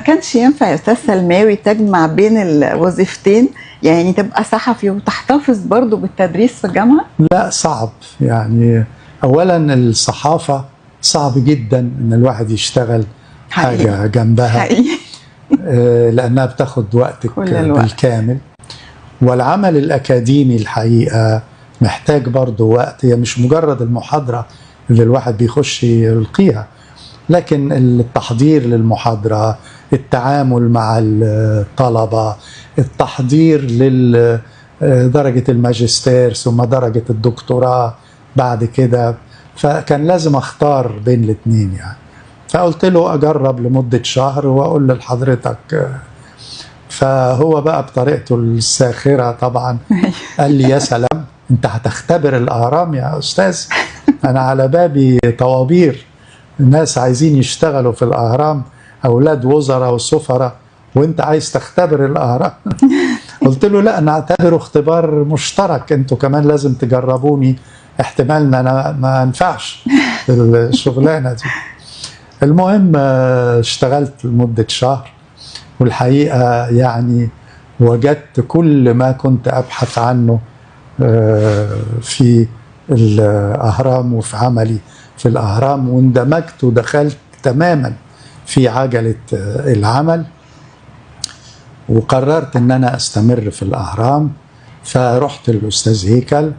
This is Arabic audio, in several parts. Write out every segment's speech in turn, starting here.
كانش ينفع يا أستاذ سلماوي تجمع بين الوظيفتين، يعني تبقى صحفي وتحتفظ برضو بالتدريس في الجامعة؟ لا صعب، يعني أولا الصحافة صعب جدا إن الواحد يشتغل حاجة جنبها حقيقي. لأنها بتاخد وقتك كل الوقت بالكامل. والعمل الأكاديمي الحقيقة محتاج برضو وقت، هي مش مجرد المحاضرة اللي الواحد بيخش يلقيها، لكن التحضير للمحاضرة، التعامل مع الطلبة، التحضير لدرجة الماجستير ثم درجة الدكتوراه بعد كده. فكان لازم اختار بين الاثنين يعني. فقلت له اجرب لمدة شهر واقول لحضرتك. فهو بقى بطريقته الساخرة طبعا قال لي يا سلام، انت هتختبر الاهرام يا استاذ؟ انا على بابي طوابير الناس عايزين يشتغلوا في الاهرام، اولاد وزراء وسفراء، وانت عايز تختبر الاهرام؟ قلت له لا، نعتبره اختبار مشترك، انتوا كمان لازم تجربوني، احتمال انا ما انفعش في الشغلانه دي. المهم اشتغلت لمده شهر، والحقيقه يعني وجدت كل ما كنت ابحث عنه في الاهرام وفي عملي في الاهرام، واندمجت ودخلت تماما في عجله العمل، وقررت ان انا استمر في الاهرام. فرحت للاستاذ هيكل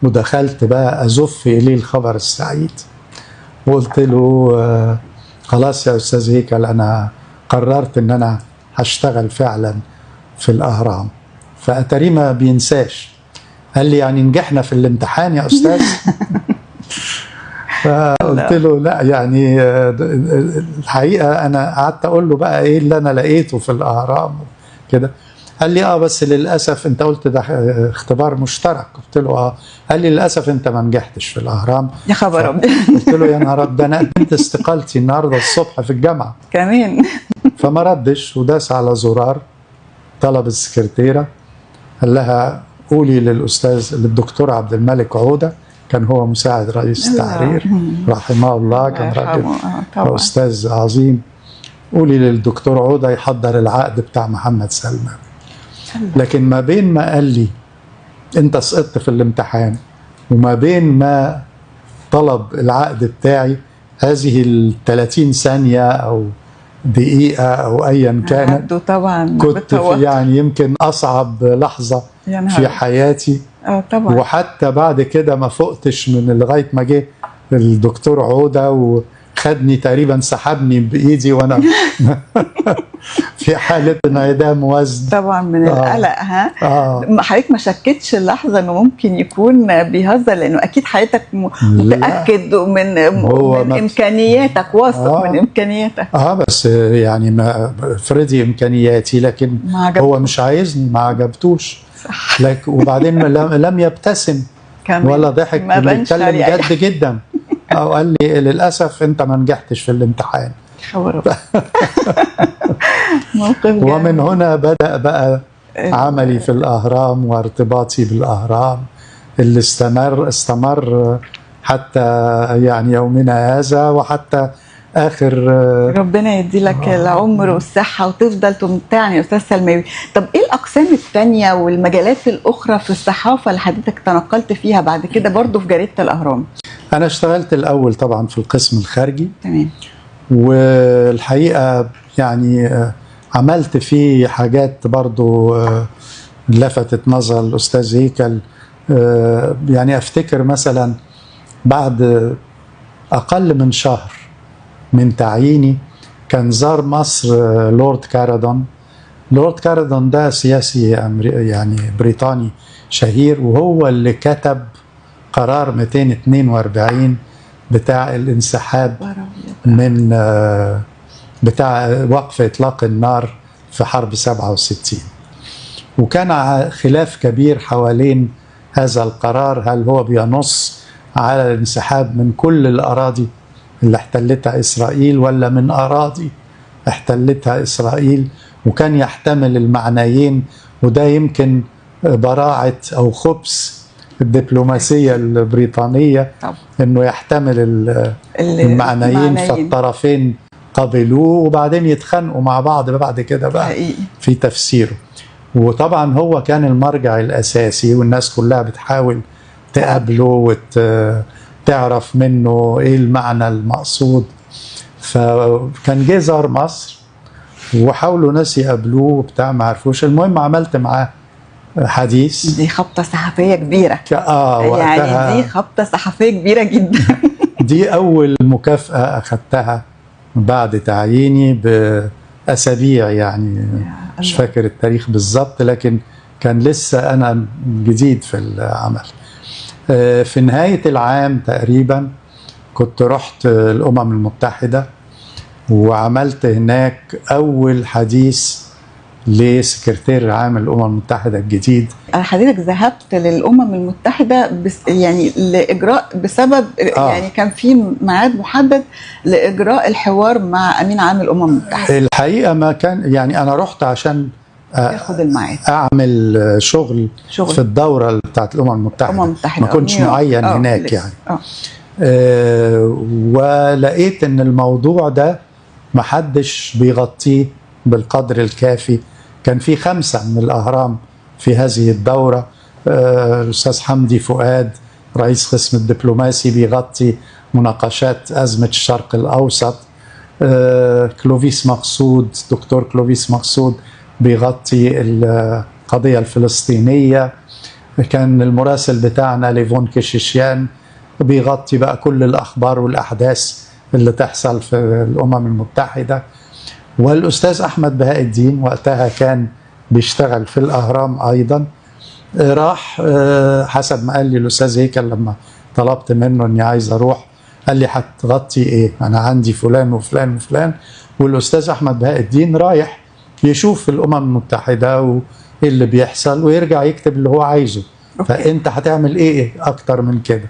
ودخلت بقى ازف اليه الخبر السعيد، وقلت له خلاص يا استاذ هيكل، انا قررت ان انا هشتغل فعلا في الاهرام. فاتاري ما بينساش، قال لي يعني نجحنا في الامتحان يا استاذ؟ فقلت له لا، يعني الحقيقه انا قعدت اقول له بقى ايه اللي انا لقيته في الاهرام كده. قال لي بس للاسف انت قلت ده اختبار مشترك. قلت له قال لي للاسف انت ما نجحتش في الاهرام. يا خبر ابيض. قلت له يا نهار ابيض، انا قدمت استقالتي النهارده الصبح في الجامعه كمان. فما ردش، وداس على زرار طلب السكرتيره، قال لها قولي للدكتور عبد الملك عوده، كان هو مساعد رئيس التحرير رحمه الله، كان راجل استاذ عظيم، قولي للدكتور عوده يحضر العقد بتاع محمد سلمى. لكن ما بين ما قال لي انت سقطت في الامتحان وما بين ما طلب العقد بتاعي، هذه ال 30 ثانيه او دقيقه او ايا كانت، طبعا كنت في يعني يمكن اصعب لحظه في حياتي. طبعا. وحتى بعد كده ما فقتش من لغايه ما جه الدكتور عوده وخدني تقريبا، سحبني بايدي وانا في حاله انعدام وزن طبعا من القلق. حضرتك ما شكتش اللحظه انه ممكن يكون بيهزر؟ لانه اكيد حضرتك متاكد من امكانياتك، واثق من امكانياتك. بس يعني ما افرضي امكانياتي، لكن هو مش عايزني، ما عجبتوش. وبعدين لم يبتسم ولا ضحك، بيتكلم جد جدا. قال لي للاسف انت ما نجحتش في الامتحان. ومن هنا بدأ بقى عملي في الأهرام وارتباطي بالأهرام اللي استمر حتى يعني يومنا هذا، وحتى آخر. ربنا يدي لك العمر والصحة وتفضل تمتعني يا أستاذ سلماوي. طب إيه الأقسام التانية والمجالات الأخرى في الصحافة اللي حضرتك تنقلت فيها بعد كده برضو في جريدة الأهرام؟ أنا اشتغلت الأول طبعا في القسم الخارجي. تمام. والحقيقة يعني عملت فيه حاجات برضو لفتت نظر الأستاذ هيكل. يعني أفتكر مثلا بعد أقل من شهر من تعييني كان زار مصر لورد كارادون. لورد كارادون ده سياسي يعني بريطاني شهير، وهو اللي كتب قرار 242 بتاع الانسحاب من بتاع وقف إطلاق النار في حرب 67. وكان خلاف كبير حوالين هذا القرار، هل هو بينص على الانسحاب من كل الأراضي اللي احتلتها إسرائيل ولا من أراضي احتلتها إسرائيل، وكان يحتمل المعنيين. وده يمكن براعة أو خبث الدبلوماسية البريطانية، انه يحتمل المعنيين، فالطرفين قبلوه وبعدين يتخانقوا مع بعض بعد كده بقى حقيقي. في تفسيره. وطبعا هو كان المرجع الأساسي، والناس كلها بتحاول تقابله وتعرف منه ايه المعنى المقصود. فكان جه زار مصر وحاولوا ناس يقابلوه وبتاع، ما عرفوش. المهم عملت معاه حديث. دي خبطة صحفية كبيرة. وقتها يعني دي خبطة صحفية كبيرة جدا. دي أول مكافأة أخدتها بعد تعييني بأسابيع، يعني مش فاكر التاريخ بالظبط، لكن كان لسه أنا جديد في العمل. في نهاية العام تقريبا كنت رحت الأمم المتحدة وعملت هناك أول حديث لسكرتير العام للأمم المتحدة الجديد. حضرتك ذهبت للأمم المتحدة يعني لإجراء بسبب يعني كان في ميعاد محدد لإجراء الحوار مع أمين عام الأمم المتحدة. الحقيقة ما كان يعني أنا رحت عشان تاخد الميعاد، أعمل شغل في الدورة بتاعت الأمم المتحدة. ما كنتش معين هناك يعني. ولقيت إن الموضوع ده محدش بيغطيه بالقدر الكافي. كان في 5 من الأهرام في هذه الدورة. الأستاذ حمدي فؤاد رئيس قسم الدبلوماسي بيغطي مناقشات أزمة الشرق الأوسط. كلوفيس مقصود، دكتور كلوفيس مقصود بيغطي القضية الفلسطينية. كان المراسل بتاعنا ليفون كيشيشيان بيغطي بقى كل الأخبار والأحداث اللي تحصل في الأمم المتحدة. والأستاذ أحمد بهاء الدين وقتها كان بيشتغل في الأهرام أيضا، راح حسب ما قال لي الأستاذ هيكل لما طلبت منه أني عايز أروح، قال لي هتغطي إيه؟ أنا عندي فلان وفلان وفلان. والأستاذ أحمد بهاء الدين رايح يشوف الأمم المتحدة وإيه اللي بيحصل ويرجع يكتب اللي هو عايزه. فأنت هتعمل إيه أكتر من كده؟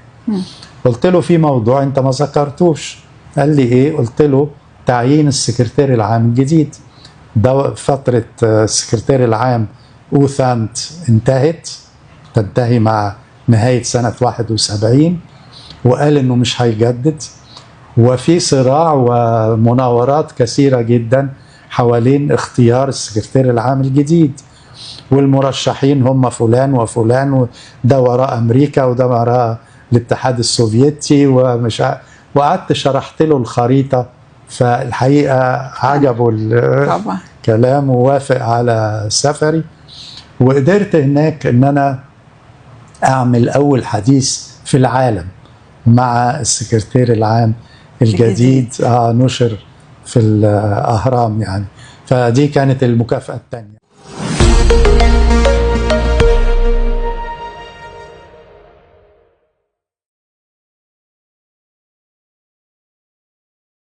قلت له في موضوع أنت ما ذكرتوش. قال لي إيه؟ قلت له تعيين السكرتير العام الجديد. ده فترة السكرتير العام أوثانت تنتهي مع نهاية سنة 71، وقال إنه مش هيجدد. وفي صراع ومناورات كثيرة جدا حوالين اختيار السكرتير العام الجديد، والمرشحين هم فلان وفلان، وده وراء أمريكا وده وراء الاتحاد السوفيتي وقعدت شرحت له الخريطة. فالحقيقة عجبه الكلام ووافق على سفري، وقدرت هناك ان انا اعمل اول حديث في العالم مع السكرتير العام الجديد. نشر في الأهرام يعني. فدي كانت المكافأة الثانية.